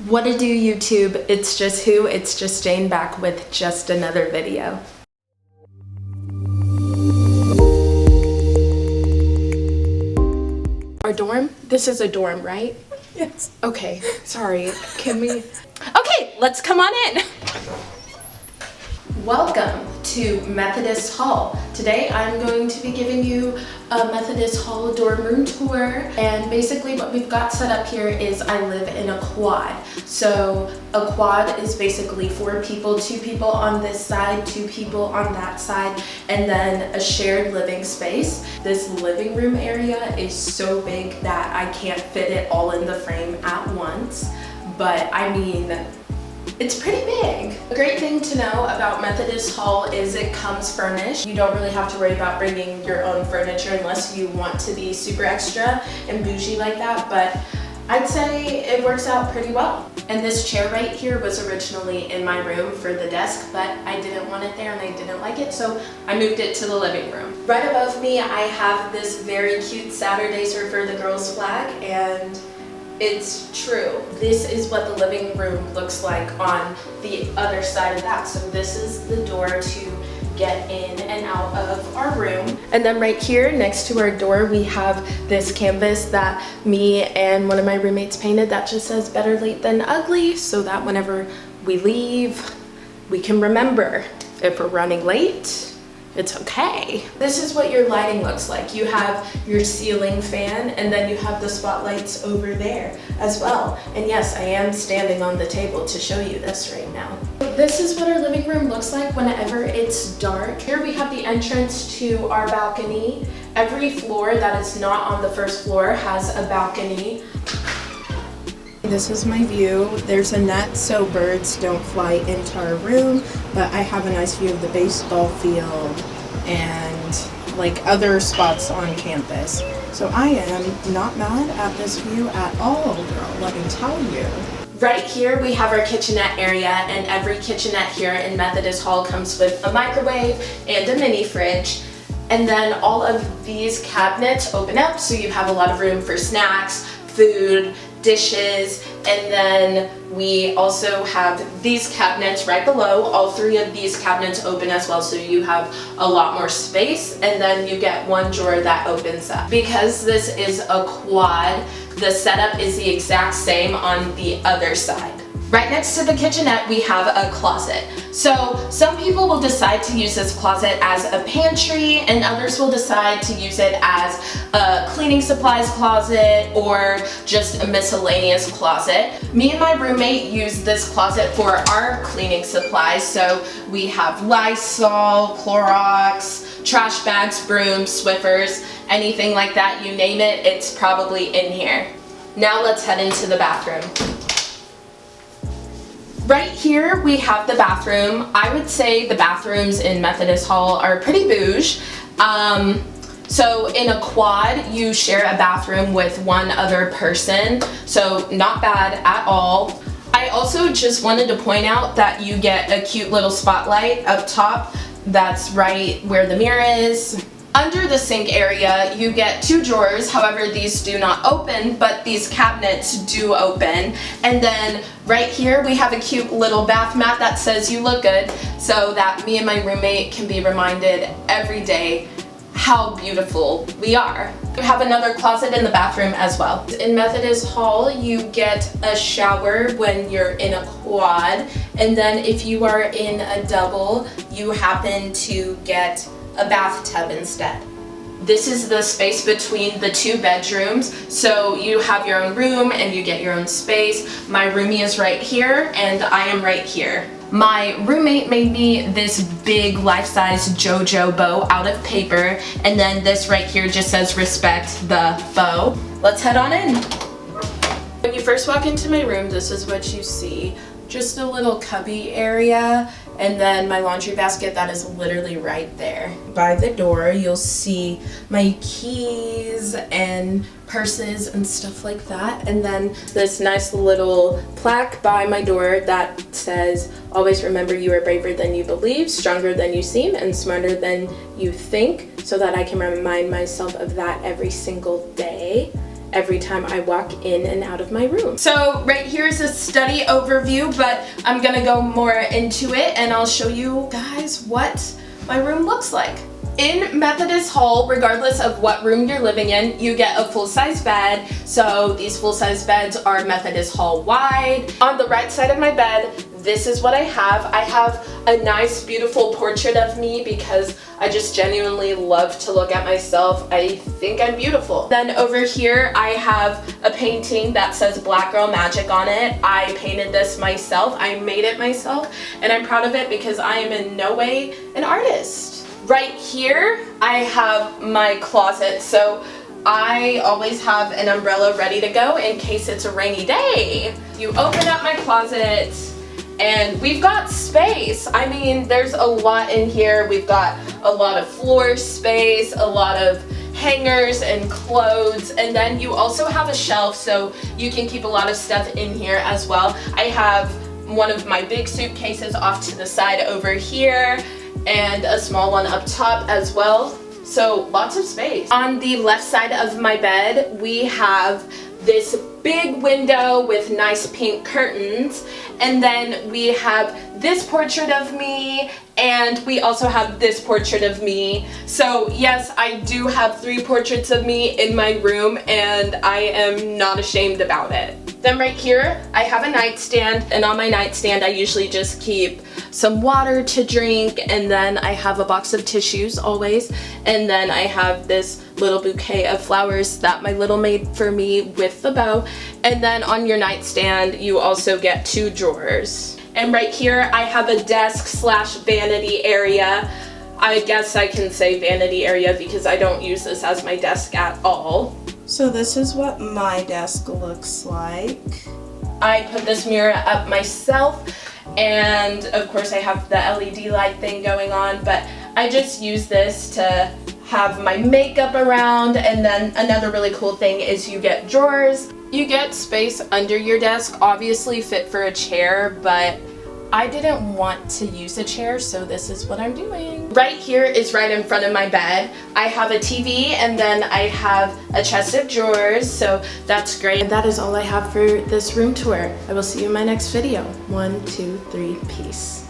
What to do, YouTube? It's just who? It's just Jane back with just another video. Our dorm? This is a dorm, right? Yes. Okay, sorry. Can we? Okay, let's come on in. Welcome to Methodist Hall. Today I'm going to be giving you a Methodist Hall dorm room tour, and basically what we've got set up here is I live in a quad. So a quad is basically 4 people, 2 people on this side, 2 people on that side, and then a shared living space. This living room area is so big that I can't fit it all in the frame at once, but I mean, it's pretty big. A great thing to know about Methodist Hall is it comes furnished. You don't really have to worry about bringing your own furniture unless you want to be super extra and bougie like that, but I'd say it works out pretty well. And this chair right here was originally in my room for the desk, but I didn't want it there and I didn't like it, so I moved it to the living room. Right above me, I have this very cute Saturdays are for the girls flag, and it's true. This is what the living room looks like on the other side of that. So this is the door to get in and out of our room. And then right here next to our door, we have this canvas that me and one of my roommates painted that just says better late than ugly, so that whenever we leave, we can remember if we're running late, it's okay. This is what your lighting looks like. You have your ceiling fan, and then you have the spotlights over there as well. And yes, I am standing on the table to show you this right now. This is what our living room looks like whenever it's dark. Here we have the entrance to our balcony. Every floor that is not on the first floor has a balcony. This is my view. There's a net so birds don't fly into our room, but I have a nice view of the baseball field and like other spots on campus. So I am not mad at this view at all, girl, let me tell you. Right here we have our kitchenette area, and every kitchenette here in Methodist Hall comes with a microwave and a mini fridge. And then all of these cabinets open up, so you have a lot of room for snacks, food, dishes, and then we also have these cabinets right below. All 3 of these cabinets open as well, so you have a lot more space, and then you get one drawer that opens up. Because this is a quad, the setup is the exact same on the other side. Right next to the kitchenette, we have a closet. So some people will decide to use this closet as a pantry, and others will decide to use it as a cleaning supplies closet or just a miscellaneous closet. Me and my roommate use this closet for our cleaning supplies. So we have Lysol, Clorox, trash bags, brooms, Swiffers, anything like that, you name it, it's probably in here. Now let's head into the bathroom. Right here we have the bathroom. I would say the bathrooms in Methodist Hall are pretty bouge. So in a quad, you share a bathroom with one other person, so not bad at all. I also just wanted to point out that you get a cute little spotlight up top that's right where the mirror is. Under the sink area, you get 2 drawers, however these do not open, but these cabinets do open. And then right here we have a cute little bath mat that says you look good, so that me and my roommate can be reminded every day how beautiful we are. We have another closet in the bathroom as well. In Methodist Hall, you get a shower when you're in a quad, and then if you are in a double, you happen to get a bathtub instead. This is the space between the 2 bedrooms, so you have your own room and you get your own space. My roomie is right here and I am right here. My roommate made me this big life-size JoJo bow out of paper, and then this right here just says respect the bow. Let's head on in. When you first walk into my room, this is what you see. Just a little cubby area, and then my laundry basket that is literally right there. By the door, you'll see my keys and purses and stuff like that, and then this nice little plaque by my door that says, always remember you are braver than you believe, stronger than you seem, and smarter than you think, so that I can remind myself of that every single day. every time I walk in and out of my room. So right here is a study overview, but I'm gonna go more into it and I'll show you guys what my room looks like. In Methodist Hall, regardless of what room you're living in, you get a full-size bed. So these full-size beds are Methodist Hall wide. On the right side of my bed, this is what I have. I have a nice, beautiful portrait of me because I just genuinely love to look at myself. I think I'm beautiful. Then over here, I have a painting that says Black Girl Magic on it. I painted this myself. I made it myself, and I'm proud of it because I am in no way an artist. Right here, I have my closet. So I always have an umbrella ready to go in case it's a rainy day. You open up my closet, and we've got space. I mean, there's a lot in here. We've got a lot of floor space, a lot of hangers and clothes, and then you also have a shelf so you can keep a lot of stuff in here as well. I have one of my big suitcases off to the side over here and a small one up top as well. So lots of space. On the left side of my bed, we have this big window with nice pink curtains, and then we have this portrait of me, and we also have this portrait of me. So yes, I do have 3 portraits of me in my room, and I am not ashamed about it. Then right here, I have a nightstand, and on my nightstand I usually just keep some water to drink, and then I have a box of tissues always, and then I have this little bouquet of flowers that my little made for me with the bow. And then on your nightstand you also get 2 drawers. And right here I have a desk slash vanity area. I guess I can say vanity area because I don't use this as my desk at all. So this is what my desk looks like. I put this mirror up myself, and of course I have the LED light thing going on, but I just use this to have my makeup around. And then another really cool thing is you get drawers. You get space under your desk, obviously fit for a chair, but I didn't want to use a chair, so this is what I'm doing. Right here is right in front of my bed. I have a TV, and then I have a chest of drawers, so that's great. And that is all I have for this room tour. I will see you in my next video. 1, 2, 3, peace.